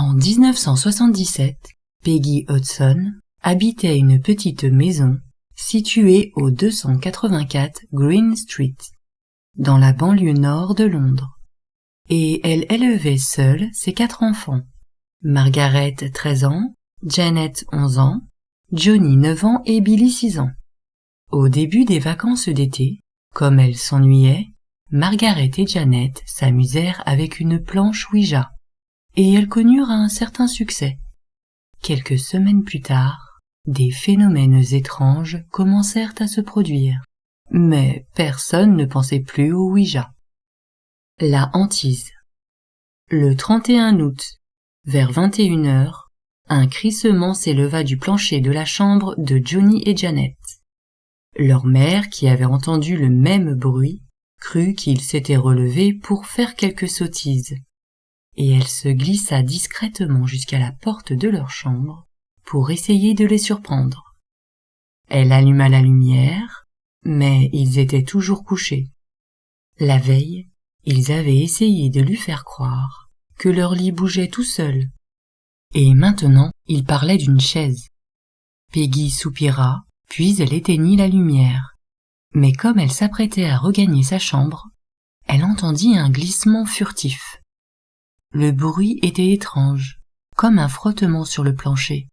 En 1977, Peggy Hudson habitait une petite maison située au 284 Green Street, dans la banlieue nord de Londres. Et elle élevait seule ses 4 enfants. Margaret, 13 ans, Janet, 11 ans, Johnny, 9 ans et Billy, 6 ans. Au début des vacances d'été, comme elles s'ennuyaient, Margaret et Janet s'amusèrent avec une planche Ouija, et elles connurent un certain succès. Quelques semaines plus tard, des phénomènes étranges commencèrent à se produire, mais personne ne pensait plus au Ouija. La hantise. Le 31 août, vers 21h, un crissement s'éleva du plancher de la chambre de Johnny et Janet. Leur mère, qui avait entendu le même bruit, crut qu'ils s'étaient relevés pour faire quelques sottises, et elle se glissa discrètement jusqu'à la porte de leur chambre pour essayer de les surprendre. Elle alluma la lumière, mais ils étaient toujours couchés. La veille, ils avaient essayé de lui faire croire que leur lit bougeait tout seul, et maintenant ils parlaient d'une chaise. Peggy soupira, puis elle éteignit la lumière. Mais comme elle s'apprêtait à regagner sa chambre, elle entendit un glissement furtif. Le bruit était étrange, comme un frottement sur le plancher.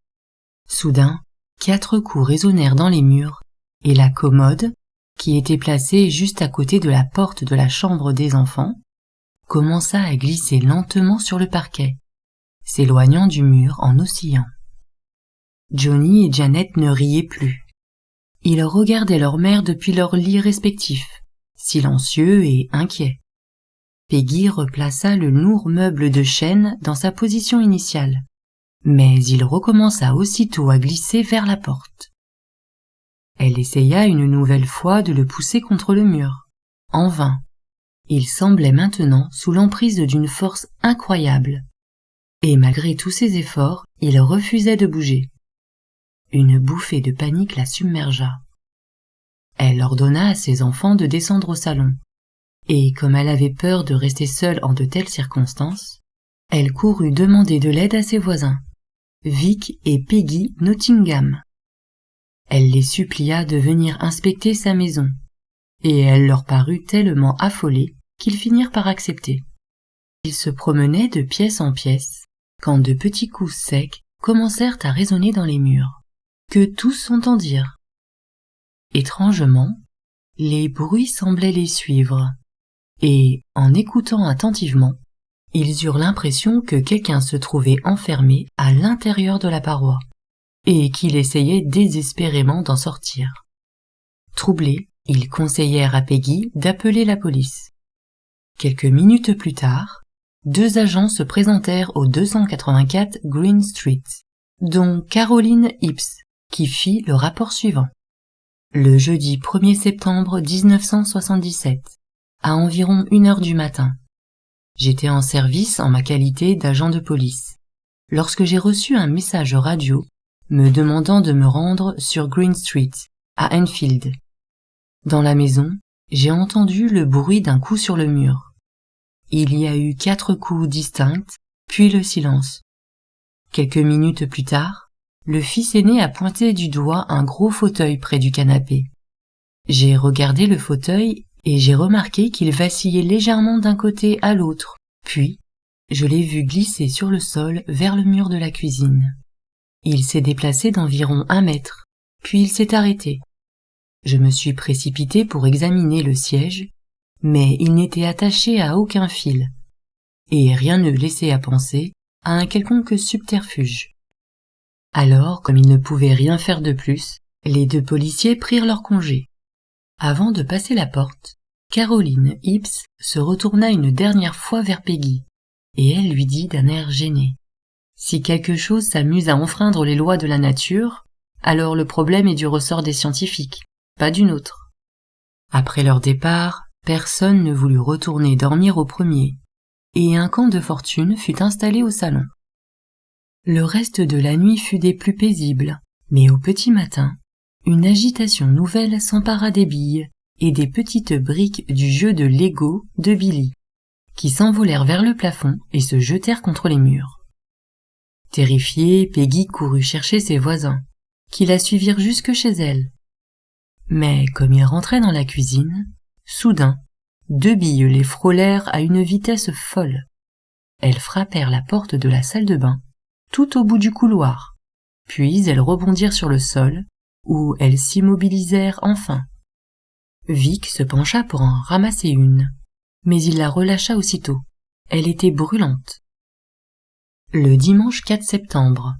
Soudain, 4 coups résonnèrent dans les murs, et la commode, qui était placée juste à côté de la porte de la chambre des enfants, commença à glisser lentement sur le parquet, s'éloignant du mur en oscillant. Johnny et Janet ne riaient plus. Ils regardaient leur mère depuis leurs lits respectifs, silencieux et inquiets. Peggy replaça le lourd meuble de chêne dans sa position initiale, mais il recommença aussitôt à glisser vers la porte. Elle essaya une nouvelle fois de le pousser contre le mur. En vain. Il semblait maintenant sous l'emprise d'une force incroyable. Et malgré tous ses efforts, il refusait de bouger. Une bouffée de panique la submergea. Elle ordonna à ses enfants de descendre au salon. Et comme elle avait peur de rester seule en de telles circonstances, elle courut demander de l'aide à ses voisins, Vic et Peggy Nottingham. Elle les supplia de venir inspecter sa maison, et elle leur parut tellement affolée qu'ils finirent par accepter. Ils se promenaient de pièce en pièce, quand de petits coups secs commencèrent à résonner dans les murs, que tous entendirent. Étrangement, les bruits semblaient les suivre, et, en écoutant attentivement, ils eurent l'impression que quelqu'un se trouvait enfermé à l'intérieur de la paroi, et qu'il essayait désespérément d'en sortir. Troublés, ils conseillèrent à Peggy d'appeler la police. Quelques minutes plus tard, 2 agents se présentèrent au 284 Green Street, dont Caroline Hipps, qui fit le rapport suivant. Le jeudi 1er septembre 1977, à environ 1h du matin. J'étais en service en ma qualité d'agent de police, lorsque j'ai reçu un message radio me demandant de me rendre sur Green Street, à Enfield. Dans la maison, j'ai entendu le bruit d'un coup sur le mur. Il y a eu 4 coups distincts, puis le silence. Quelques minutes plus tard, le fils aîné a pointé du doigt un gros fauteuil près du canapé. J'ai regardé le fauteuil et j'ai remarqué qu'il vacillait légèrement d'un côté à l'autre, puis je l'ai vu glisser sur le sol vers le mur de la cuisine. Il s'est déplacé d'environ 1 mètre, puis il s'est arrêté. Je me suis précipité pour examiner le siège, mais il n'était attaché à aucun fil, et rien ne laissait à penser à un quelconque subterfuge. Alors, comme ils ne pouvaient rien faire de plus, les 2 policiers prirent leur congé. Avant de passer la porte, Caroline Hipps se retourna une dernière fois vers Peggy, et elle lui dit d'un air gêné. Si quelque chose s'amuse à enfreindre les lois de la nature, alors le problème est du ressort des scientifiques, pas du nôtre. Après leur départ, personne ne voulut retourner dormir au premier, et un camp de fortune fut installé au salon. Le reste de la nuit fut des plus paisibles, mais au petit matin, une agitation nouvelle s'empara des billes et des petites briques du jeu de Lego de Billy, qui s'envolèrent vers le plafond et se jetèrent contre les murs. Terrifiée, Peggy courut chercher ses voisins, qui la suivirent jusque chez elle. Mais comme ils rentraient dans la cuisine, soudain, 2 billes les frôlèrent à une vitesse folle. Elles frappèrent la porte de la salle de bain, tout au bout du couloir, puis elles rebondirent sur le sol, où elles s'immobilisèrent enfin. Vic se pencha pour en ramasser une, mais il la relâcha aussitôt. Elle était brûlante. Le dimanche 4 septembre,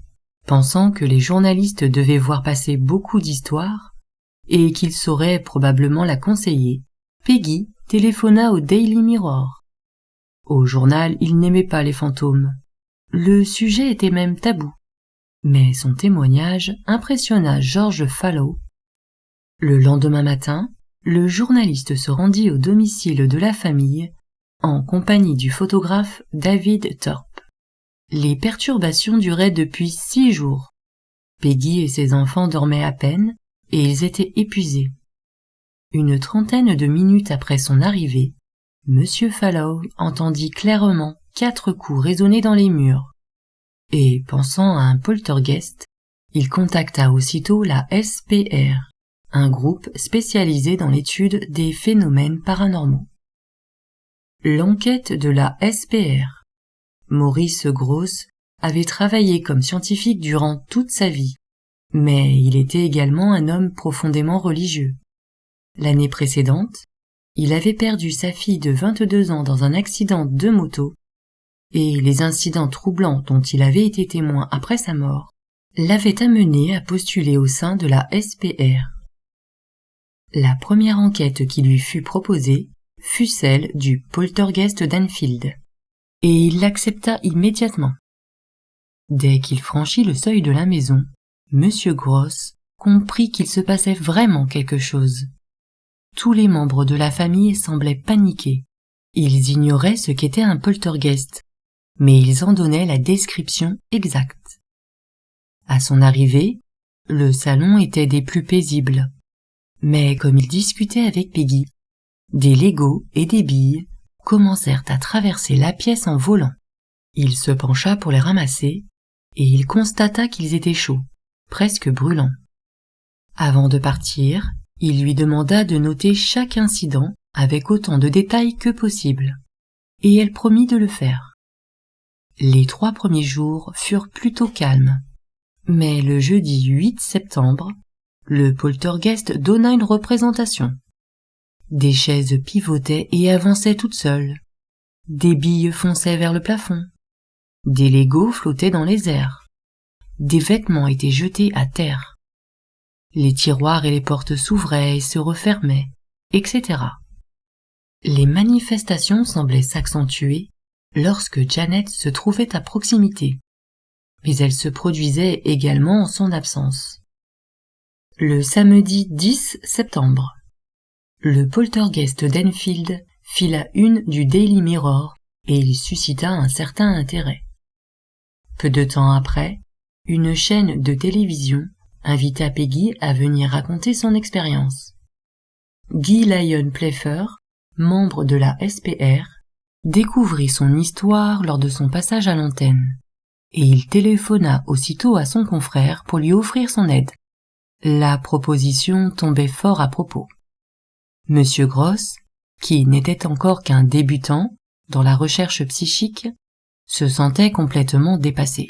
pensant que les journalistes devaient voir passer beaucoup d'histoires, et qu'ils sauraient probablement la conseiller, Peggy téléphona au Daily Mirror. Au journal, il n'aimait pas les fantômes. Le sujet était même tabou. Mais son témoignage impressionna George Fallow. Le lendemain matin, le journaliste se rendit au domicile de la famille en compagnie du photographe David Thorpe. Les perturbations duraient depuis 6 jours. Peggy et ses enfants dormaient à peine et ils étaient épuisés. Une trentaine de minutes après son arrivée, Monsieur Fallow entendit clairement 4 coups résonner dans les murs. Et, pensant à un poltergeist, il contacta aussitôt la SPR, un groupe spécialisé dans l'étude des phénomènes paranormaux. L'enquête de la SPR. Maurice Grosse avait travaillé comme scientifique durant toute sa vie, mais il était également un homme profondément religieux. L'année précédente, il avait perdu sa fille de 22 ans dans un accident de moto, et les incidents troublants dont il avait été témoin après sa mort l'avaient amené à postuler au sein de la SPR. La première enquête qui lui fut proposée fut celle du poltergeist d'Enfield, et il l'accepta immédiatement. Dès qu'il franchit le seuil de la maison, Monsieur Gross comprit qu'il se passait vraiment quelque chose. Tous les membres de la famille semblaient paniqués. Ils ignoraient ce qu'était un poltergeist, mais ils en donnaient la description exacte. À son arrivée, le salon était des plus paisibles. Mais comme il discutait avec Peggy, des Legos et des billes commencèrent à traverser la pièce en volant. Il se pencha pour les ramasser, et il constata qu'ils étaient chauds, presque brûlants. Avant de partir, il lui demanda de noter chaque incident avec autant de détails que possible, et elle promit de le faire. Les 3 premiers jours furent plutôt calmes, mais le jeudi 8 septembre, le poltergeist donna une représentation. Des chaises pivotaient et avançaient toutes seules. Des billes fonçaient vers le plafond. Des Legos flottaient dans les airs. Des vêtements étaient jetés à terre. Les tiroirs et les portes s'ouvraient et se refermaient, etc. Les manifestations semblaient s'accentuer lorsque Janet se trouvait à proximité, mais elles se produisaient également en son absence. Le samedi 10 septembre, le poltergeist d'Enfield fit la une du Daily Mirror et il suscita un certain intérêt. Peu de temps après, une chaîne de télévision invita Peggy à venir raconter son expérience. Guy Lyon Playfair, membre de la SPR, découvrit son histoire lors de son passage à l'antenne, et il téléphona aussitôt à son confrère pour lui offrir son aide. La proposition tombait fort à propos. Monsieur Gross, qui n'était encore qu'un débutant dans la recherche psychique, se sentait complètement dépassé.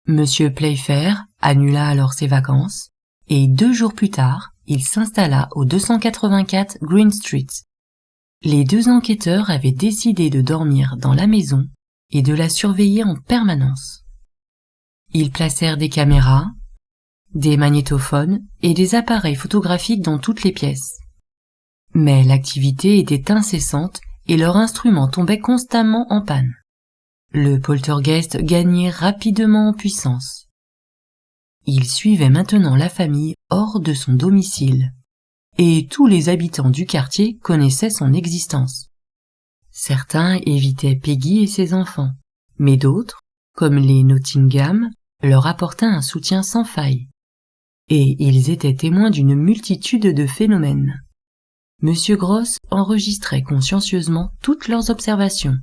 Monsieur Playfair annula alors ses vacances, et 2 jours plus tard, il s'installa au 284 Green Street. Les 2 enquêteurs avaient décidé de dormir dans la maison et de la surveiller en permanence. Ils placèrent des caméras, des magnétophones et des appareils photographiques dans toutes les pièces. Mais l'activité était incessante et leur instrument tombait constamment en panne. Le poltergeist gagnait rapidement en puissance. Il suivait maintenant la famille hors de son domicile, et tous les habitants du quartier connaissaient son existence. Certains évitaient Peggy et ses enfants, mais d'autres, comme les Nottingham, leur apportaient un soutien sans faille. Et ils étaient témoins d'une multitude de phénomènes. Monsieur Gross enregistrait consciencieusement toutes leurs observations.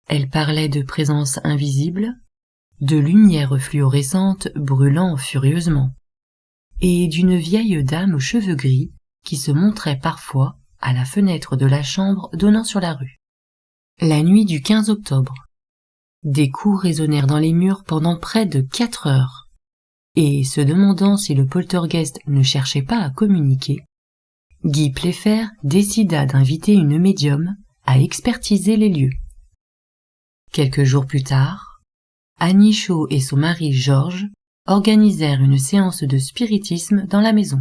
Elles parlaient de présences invisibles, de lumières fluorescentes brûlant furieusement, et d'une vieille dame aux cheveux gris qui se montrait parfois à la fenêtre de la chambre donnant sur la rue. La nuit du 15 octobre, des coups résonnèrent dans les murs pendant près de 4 heures, et se demandant si le poltergeist ne cherchait pas à communiquer, Guy Playfair décida d'inviter une médium à expertiser les lieux. Quelques jours plus tard, Annie Shaw et son mari George organisèrent une séance de spiritisme dans la maison.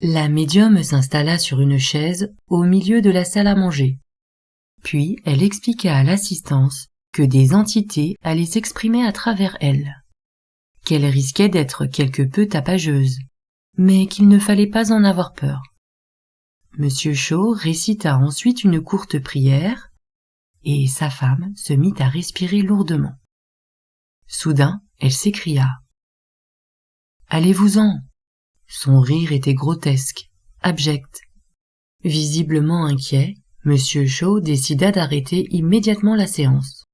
La médium s'installa sur une chaise au milieu de la salle à manger. Puis elle expliqua à l'assistance que des entités allaient s'exprimer à travers elle, qu'elle risquait d'être quelque peu tapageuse, mais qu'il ne fallait pas en avoir peur. Monsieur Shaw récita ensuite une courte prière, et sa femme se mit à respirer lourdement. Soudain, elle s'écria « Allez-vous-en !» Son rire était grotesque, abject. Visiblement inquiet, Monsieur Shaw décida d'arrêter immédiatement la séance.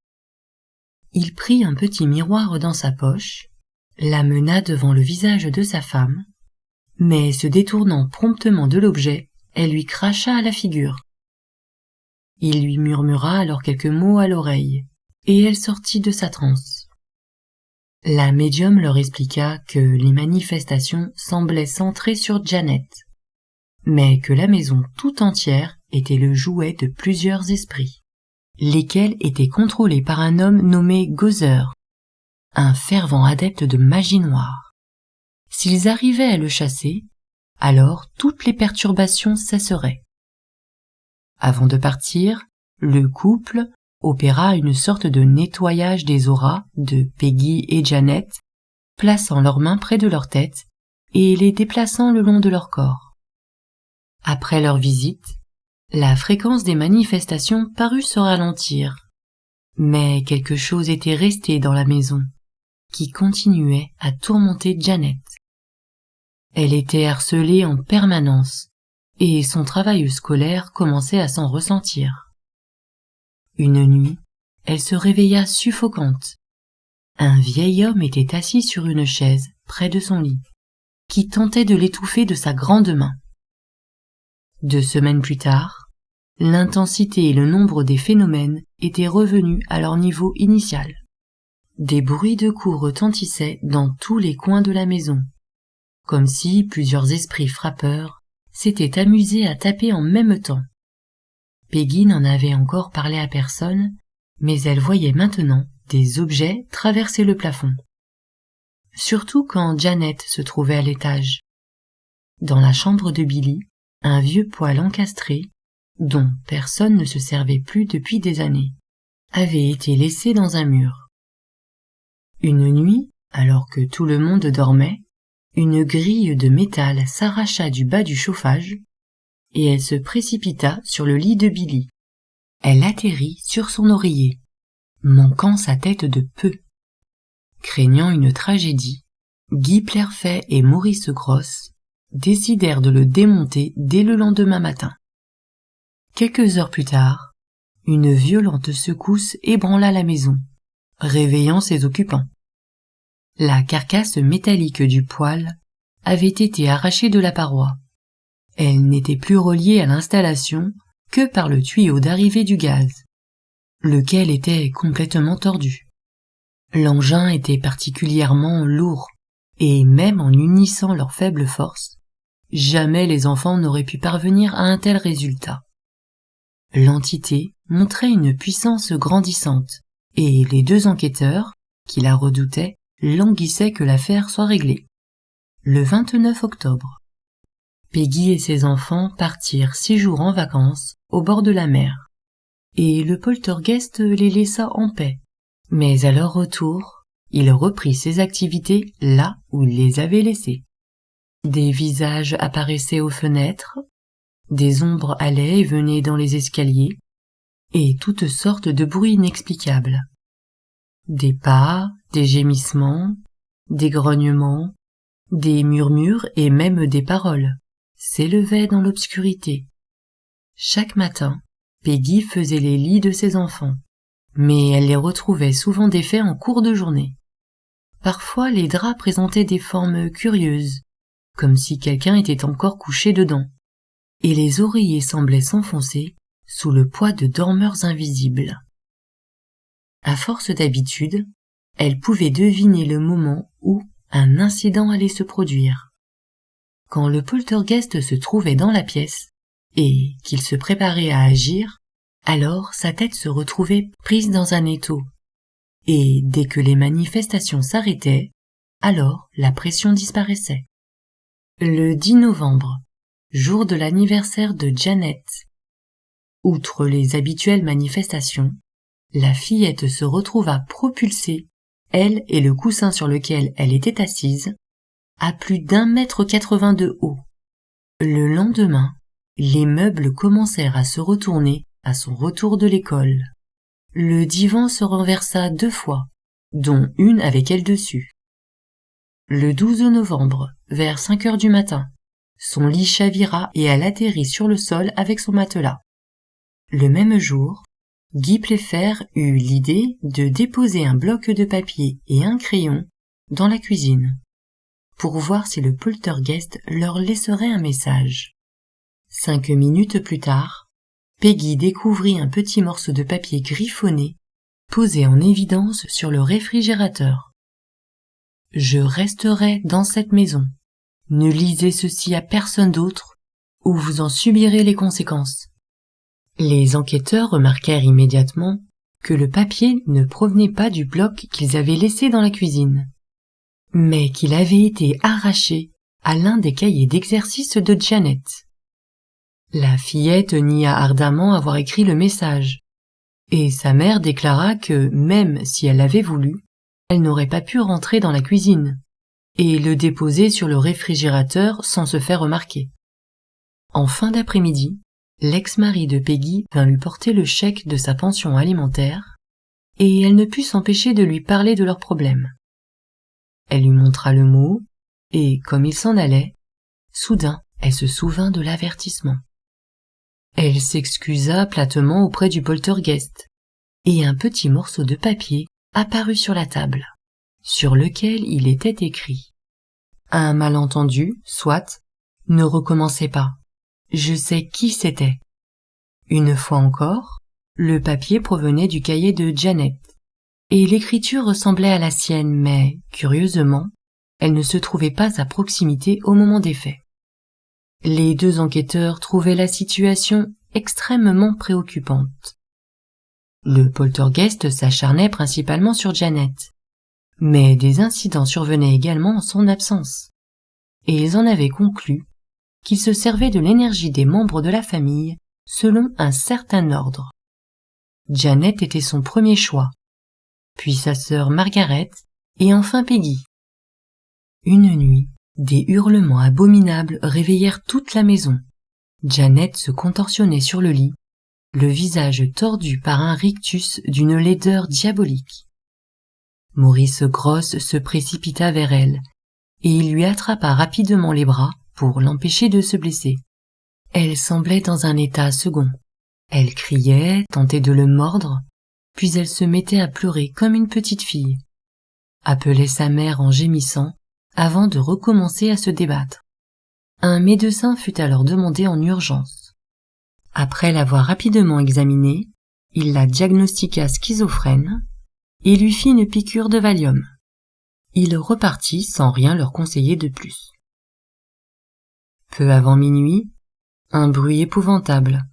Il prit un petit miroir dans sa poche, l'amena devant le visage de sa femme, mais se détournant promptement de l'objet, elle lui cracha à la figure. Il lui murmura alors quelques mots à l'oreille, et elle sortit de sa transe. La médium leur expliqua que les manifestations semblaient centrées sur Janet, mais que la maison tout entière était le jouet de plusieurs esprits, lesquels étaient contrôlés par un homme nommé Gozer, un fervent adepte de magie noire. S'ils arrivaient à le chasser, alors toutes les perturbations cesseraient. Avant de partir, le couple opéra une sorte de nettoyage des auras de Peggy et Janet, plaçant leurs mains près de leur tête et les déplaçant le long de leur corps. Après leur visite, la fréquence des manifestations parut se ralentir, mais quelque chose était resté dans la maison, qui continuait à tourmenter Janet. Elle était harcelée en permanence, et son travail scolaire commençait à s'en ressentir. Une nuit, elle se réveilla suffocante. Un vieil homme était assis sur une chaise près de son lit, qui tentait de l'étouffer de sa grande main. 2 semaines plus tard, l'intensité et le nombre des phénomènes étaient revenus à leur niveau initial. Des bruits de coups retentissaient dans tous les coins de la maison, comme si plusieurs esprits frappeurs s'étaient amusés à taper en même temps. Peggy n'en avait encore parlé à personne, mais elle voyait maintenant des objets traverser le plafond. Surtout quand Janet se trouvait à l'étage. Dans la chambre de Billy, un vieux poêle encastré, dont personne ne se servait plus depuis des années, avait été laissé dans un mur. Une nuit, alors que tout le monde dormait, une grille de métal s'arracha du bas du chauffage, et elle se précipita sur le lit de Billy. Elle atterrit sur son oreiller, manquant sa tête de peu. Craignant une tragédie, Guy Playfair et Maurice Grosse décidèrent de le démonter dès le lendemain matin. Quelques heures plus tard, une violente secousse ébranla la maison, réveillant ses occupants. La carcasse métallique du poêle avait été arrachée de la paroi. Elle n'était plus reliée à l'installation que par le tuyau d'arrivée du gaz, lequel était complètement tordu. L'engin était particulièrement lourd, et même en unissant leurs faibles forces, jamais les enfants n'auraient pu parvenir à un tel résultat. L'entité montrait une puissance grandissante, et les 2 enquêteurs, qui la redoutaient, languissaient que l'affaire soit réglée. Le 29 octobre, Peggy et ses enfants partirent 6 jours en vacances au bord de la mer, et le poltergeist les laissa en paix. Mais à leur retour, il reprit ses activités là où il les avait laissées. Des visages apparaissaient aux fenêtres, des ombres allaient et venaient dans les escaliers, et toutes sortes de bruits inexplicables. Des pas, des gémissements, des grognements, des murmures et même des paroles s'élevaient dans l'obscurité. Chaque matin, Peggy faisait les lits de ses enfants, mais elle les retrouvait souvent défaits en cours de journée. Parfois, les draps présentaient des formes curieuses, comme si quelqu'un était encore couché dedans, et les oreillers semblaient s'enfoncer sous le poids de dormeurs invisibles. À force d'habitude, elle pouvait deviner le moment où un incident allait se produire. Quand le poltergeist se trouvait dans la pièce, et qu'il se préparait à agir, alors sa tête se retrouvait prise dans un étau, et dès que les manifestations s'arrêtaient, alors la pression disparaissait. Le 10 novembre, jour de l'anniversaire de Janet, outre les habituelles manifestations, la fillette se retrouva propulsée, elle et le coussin sur lequel elle était assise, à plus d'1,80 m de haut. Le lendemain, les meubles commencèrent à se retourner à son retour de l'école. Le divan se renversa 2 fois, dont une avec elle dessus. Le 12 novembre, vers 5 heures du matin, son lit chavira et elle atterrit sur le sol avec son matelas. Le même jour, Guy Playfair eut l'idée de déposer un bloc de papier et un crayon dans la cuisine, pour voir si le poltergeist leur laisserait un message. 5 minutes plus tard, Peggy découvrit un petit morceau de papier griffonné posé en évidence sur le réfrigérateur. « Je resterai dans cette maison. Ne lisez ceci à personne d'autre ou vous en subirez les conséquences. » Les enquêteurs remarquèrent immédiatement que le papier ne provenait pas du bloc qu'ils avaient laissé dans la cuisine, mais qu'il avait été arraché à l'un des cahiers d'exercice de Janet. La fillette nia ardemment avoir écrit le message, et sa mère déclara que, même si elle l'avait voulu, elle n'aurait pas pu rentrer dans la cuisine, et le déposer sur le réfrigérateur sans se faire remarquer. En fin d'après-midi, l'ex-mari de Peggy vint lui porter le chèque de sa pension alimentaire, et elle ne put s'empêcher de lui parler de leurs problèmes. Elle lui montra le mot, et comme il s'en allait, soudain elle se souvint de l'avertissement. Elle s'excusa platement auprès du poltergeist, et un petit morceau de papier apparut sur la table, sur lequel il était écrit « Un malentendu, soit, ne recommencez pas. Je sais qui c'était. » Une fois encore, le papier provenait du cahier de Janet, et l'écriture ressemblait à la sienne, mais, curieusement, elle ne se trouvait pas à proximité au moment des faits. Les 2 enquêteurs trouvaient la situation extrêmement préoccupante. Le poltergeist s'acharnait principalement sur Janet, mais des incidents survenaient également en son absence, et ils en avaient conclu qu'il se servait de l'énergie des membres de la famille selon un certain ordre. Janet était son premier choix, puis sa sœur Margaret, et enfin Peggy. Une nuit, des hurlements abominables réveillèrent toute la maison. Janet se contorsionnait sur le lit, le visage tordu par un rictus d'une laideur diabolique. Maurice Grosse se précipita vers elle, et il lui attrapa rapidement les bras pour l'empêcher de se blesser. Elle semblait dans un état second. Elle criait, tentait de le mordre, puis elle se mettait à pleurer comme une petite fille, appelait sa mère en gémissant avant de recommencer à se débattre. Un médecin fut alors demandé en urgence. Après l'avoir rapidement examinée, il la diagnostiqua schizophrène et lui fit une piqûre de Valium. Il repartit sans rien leur conseiller de plus. Peu avant minuit, un bruit épouvantable,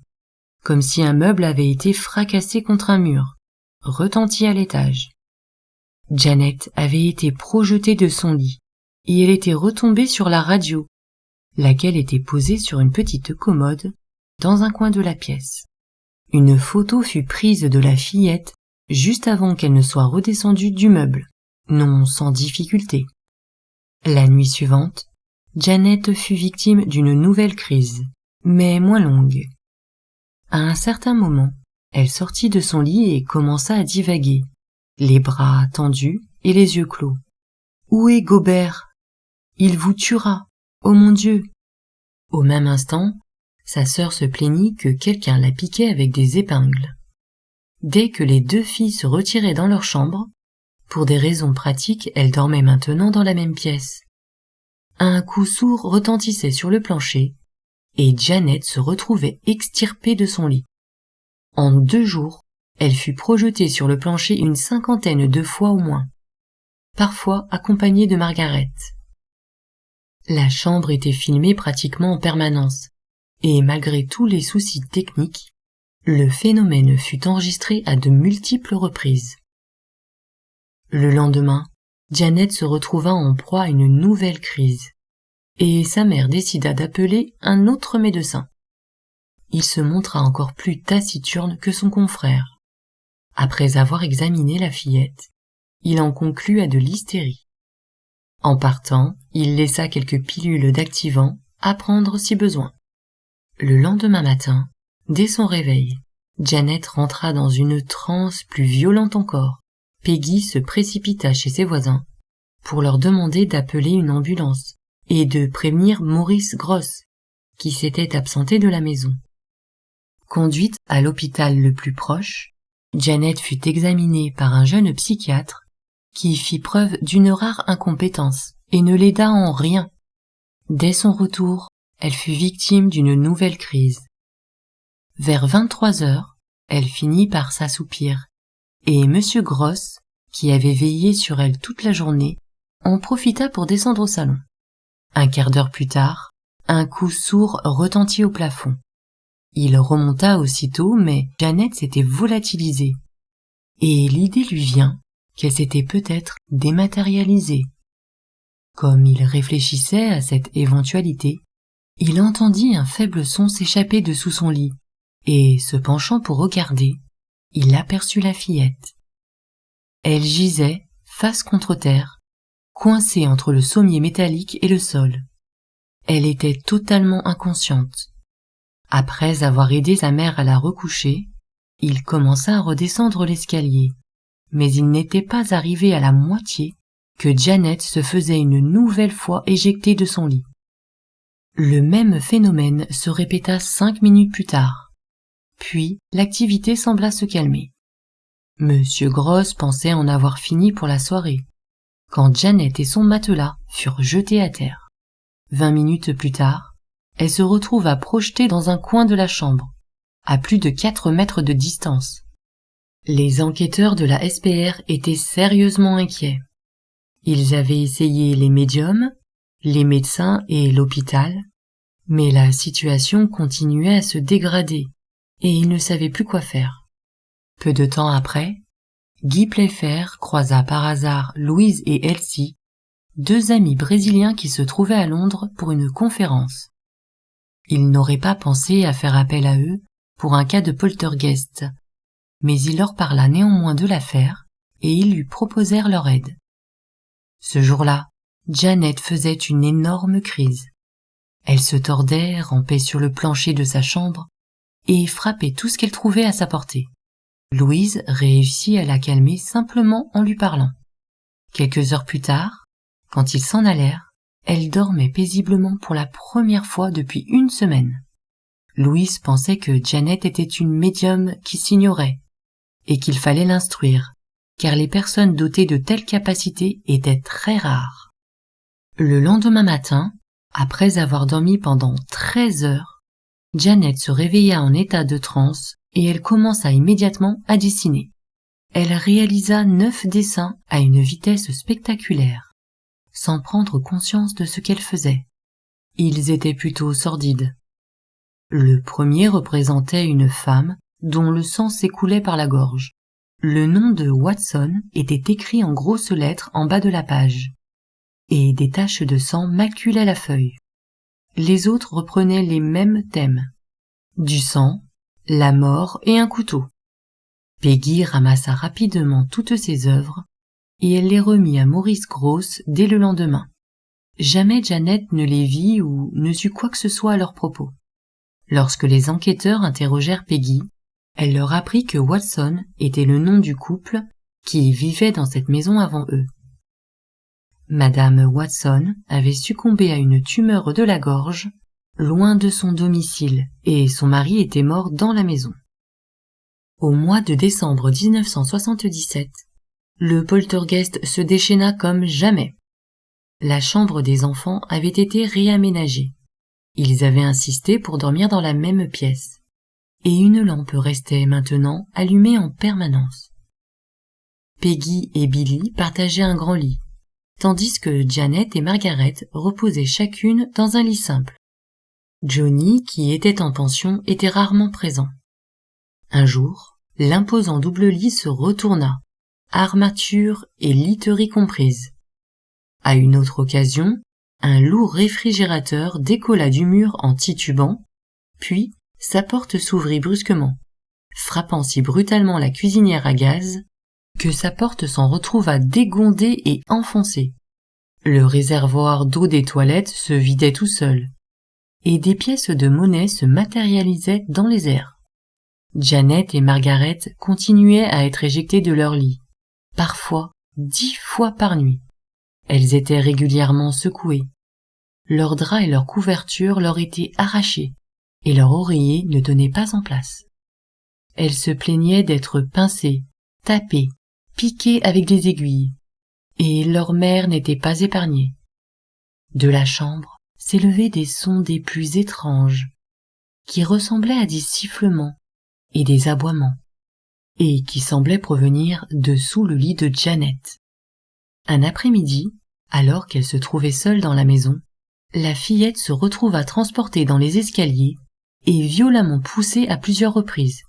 comme si un meuble avait été fracassé contre un mur, retentit à l'étage. Janet avait été projetée de son lit, et elle était retombée sur la radio, laquelle était posée sur une petite commode dans un coin de la pièce. Une photo fut prise de la fillette juste avant qu'elle ne soit redescendue du meuble, non sans difficulté. La nuit suivante, Janet fut victime d'une nouvelle crise, mais moins longue. À un certain moment, elle sortit de son lit et commença à divaguer, les bras tendus et les yeux clos. « Où est Gobert ? Il vous tuera, oh mon Dieu !» Au même instant, sa sœur se plaignit que quelqu'un la piquait avec des épingles. dès que les deux filles se retiraient dans leur chambre. Pour des raisons pratiques, elles dormaient maintenant dans la même pièce. Un coup sourd retentissait sur le plancher, et Janet se retrouvait extirpée de son lit. En 2 jours, elle fut projetée sur le plancher une 50aine de fois au moins, parfois accompagnée de Margaret. La chambre était filmée pratiquement en permanence, et malgré tous les soucis techniques, le phénomène fut enregistré à de multiples reprises. Le lendemain, Janet se retrouva en proie à une nouvelle crise, et sa mère décida d'appeler un autre médecin. Il se montra encore plus taciturne que son confrère. Après avoir examiné la fillette, il en conclut à de l'hystérie. En partant, il laissa quelques pilules d'activant à prendre si besoin. Le lendemain matin, dès son réveil, Janet rentra dans une transe plus violente encore. Peggy se précipita chez ses voisins pour leur demander d'appeler une ambulance et de prévenir Maurice Gross, qui s'était absenté de la maison. Conduite à l'hôpital le plus proche, Janet fut examinée par un jeune psychiatre qui fit preuve d'une rare incompétence et ne l'aida en rien. Dès son retour, elle fut victime d'une nouvelle crise. Vers 23 heures, elle finit par s'assoupir, et Monsieur Gross, qui avait veillé sur elle toute la journée, en profita pour descendre au salon. Un quart d'heure plus tard, un coup sourd retentit au plafond. Il remonta aussitôt, mais Janet s'était volatilisée, et l'idée lui vient qu'elle s'était peut-être dématérialisée. Comme il réfléchissait à cette éventualité, il entendit un faible son s'échapper de sous son lit, et, se penchant pour regarder, il aperçut la fillette. Elle gisait, face contre terre, coincée entre le sommier métallique et le sol. Elle était totalement inconsciente. Après avoir aidé sa mère à la recoucher, il commença à redescendre l'escalier, mais il n'était pas arrivé à la moitié que Janet se faisait une nouvelle fois éjecter de son lit. Le même phénomène se répéta 5 minutes plus tard. Puis l'activité sembla se calmer. Monsieur Gross pensait en avoir fini pour la soirée, quand Janet et son matelas furent jetés à terre. 20 minutes plus tard, elle se retrouva projetée dans un coin de la chambre, à plus de 4 mètres de distance. Les enquêteurs de la SPR étaient sérieusement inquiets. Ils avaient essayé les médiums, les médecins et l'hôpital, mais la situation continuait à se dégrader et ils ne savaient plus quoi faire. Peu de temps après, Guy Playfair croisa par hasard Louise et Elsie, 2 amis brésiliens qui se trouvaient à Londres pour une conférence. Il n'aurait pas pensé à faire appel à eux pour un cas de poltergeist, mais il leur parla néanmoins de l'affaire et ils lui proposèrent leur aide. Ce jour-là, Janet faisait une énorme crise. Elle se tordait, rampait sur le plancher de sa chambre et frappait tout ce qu'elle trouvait à sa portée. Louise réussit à la calmer simplement en lui parlant. Quelques heures plus tard, quand ils s'en allèrent, elle dormait paisiblement pour la première fois depuis 1 semaine. Louise pensait que Janet était une médium qui s'ignorait et qu'il fallait l'instruire, car les personnes dotées de telles capacités étaient très rares. Le lendemain matin, après avoir dormi pendant 13 heures, Janet se réveilla en état de transe et elle commença immédiatement à dessiner. Elle réalisa 9 dessins à une vitesse spectaculaire, sans prendre conscience de ce qu'elle faisait. Ils étaient plutôt sordides. Le premier représentait une femme dont le sang s'écoulait par la gorge. Le nom de Watson était écrit en grosses lettres en bas de la page, et des taches de sang maculaient la feuille. Les autres reprenaient les mêmes thèmes. Du sang, la mort et un couteau. Peggy ramassa rapidement toutes ses œuvres et elle les remit à Maurice Gross dès le lendemain. Jamais Janet ne les vit ou ne sut quoi que ce soit à leur propos. Lorsque les enquêteurs interrogèrent Peggy, elle leur apprit que Watson était le nom du couple qui vivait dans cette maison avant eux. Madame Watson avait succombé à une tumeur de la gorge, loin de son domicile, et son mari était mort dans la maison. Au mois de décembre 1977, le poltergeist se déchaîna comme jamais. La chambre des enfants avait été réaménagée. Ils avaient insisté pour dormir dans la même pièce. Et une lampe restait maintenant allumée en permanence. Peggy et Billy partageaient un grand lit, tandis que Janet et Margaret reposaient chacune dans un lit simple. Johnny, qui était en pension, était rarement présent. Un jour, l'imposant double lit se retourna, armature et literie comprises. À une autre occasion, un lourd réfrigérateur décolla du mur en titubant, puis sa porte s'ouvrit brusquement, frappant si brutalement la cuisinière à gaz que sa porte s'en retrouva dégondée et enfoncée. Le réservoir d'eau des toilettes se vidait tout seul, et des pièces de monnaie se matérialisaient dans les airs. Janet et Margaret continuaient à être éjectées de leur lit, parfois 10 fois par nuit. Elles étaient régulièrement secouées. Leurs draps et leurs couvertures leur étaient arrachés, et leur oreiller ne tenait pas en place. Elles se plaignaient d'être pincées, tapées, piquées avec des aiguilles, et leur mère n'était pas épargnée. De la chambre s'élevaient des sons des plus étranges, qui ressemblaient à des sifflements et des aboiements, et qui semblaient provenir de sous le lit de Janet. Un après-midi, alors qu'elle se trouvait seule dans la maison, la fillette se retrouva transportée dans les escaliers et violemment poussée à plusieurs reprises.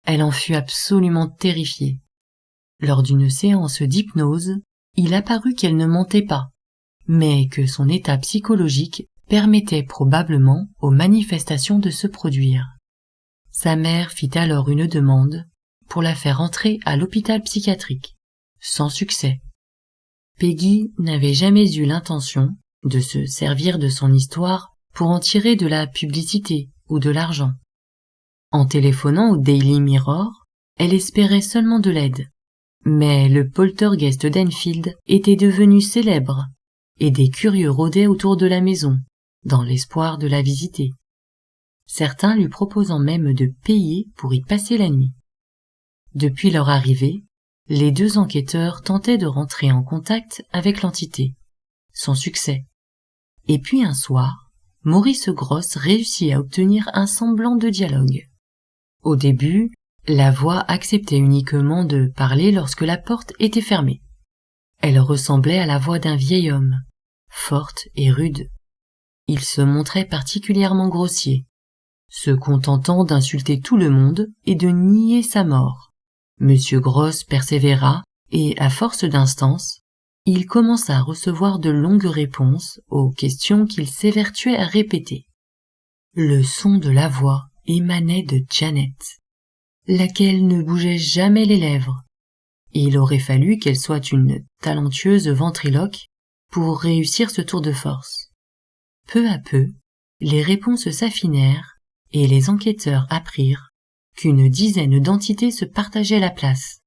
Elle en fut absolument terrifiée. Lors d'une séance d'hypnose, il apparut qu'elle ne mentait pas, mais que son état psychologique permettait probablement aux manifestations de se produire. Sa mère fit alors une demande pour la faire entrer à l'hôpital psychiatrique, sans succès. Peggy n'avait jamais eu l'intention de se servir de son histoire pour en tirer de la publicité ou de l'argent. En téléphonant au Daily Mirror, elle espérait seulement de l'aide. Mais le poltergeist d'Enfield était devenu célèbre, et des curieux rôdaient autour de la maison, dans l'espoir de la visiter. Certains lui proposant même de payer pour y passer la nuit. Depuis leur arrivée, les deux enquêteurs tentaient de rentrer en contact avec l'entité, sans succès. Et puis un soir, Maurice Grosse réussit à obtenir un semblant de dialogue. Au début, la voix acceptait uniquement de parler lorsque la porte était fermée. Elle ressemblait à la voix d'un vieil homme, forte et rude. Il se montrait particulièrement grossier, se contentant d'insulter tout le monde et de nier sa mort. Monsieur Grosse persévéra et, à force d'instances, il commença à recevoir de longues réponses aux questions qu'il s'évertuait à répéter. Le son de la voix émanait de Janet, laquelle ne bougeait jamais les lèvres. Il aurait fallu qu'elle soit une talentueuse ventriloque pour réussir ce tour de force. Peu à peu, les réponses s'affinèrent et les enquêteurs apprirent qu'une dizaine d'entités se partageaient la place.